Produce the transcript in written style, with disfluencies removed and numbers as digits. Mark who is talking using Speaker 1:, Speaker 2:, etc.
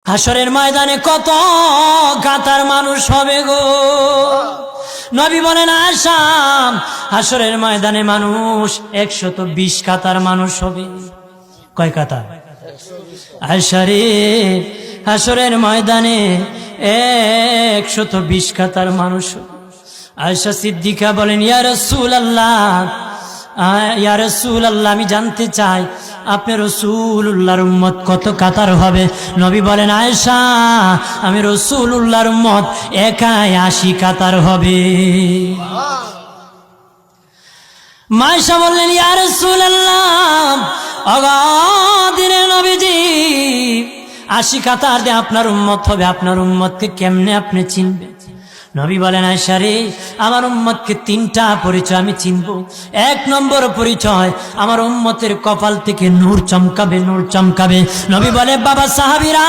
Speaker 1: হাসরের ময়দানে কত কাতার মানুষ হবে গো। নবী বলেন আয়েশা, হাসরের ময়দানে মানুষ 120 কাতার মানুষ হবে। কয় কাতার? আয়েশা রে, হাসরের ময়দানে 120 কাতার মানুষ হবে। আয়েশা সিদ্দিকা বলেন ইয়া রাসূলুল্লাহ, ইয়া রাসূলুল্লাহ, আমি জানতে চাই আপনি রাসূলুল্লাহর উম্মত কত কাতার হবে? নবী বলেন আয়েশা, আমি রাসূলুল্লাহর উম্মত একাই 80 কাতার হবে। আয়েশা বললেন ইয়া রাসূলুল্লাহ, অগাদিনে নবীজি 80 কাতার দিয়ে আপনার উম্মত হবে, আপনার উম্মতকে কেমনে আপনি চিনবেন? নবী বলেন আয়েশা রে, আমার উম্মতকে 3টা পরিচয় আমি চিনব। 1 নম্বর পরিচয়, আমার উম্মতের কপাল থেকে নূর চমকাবে, নূর চমকাবে। নবী বলে বাবা সাহাবীরা,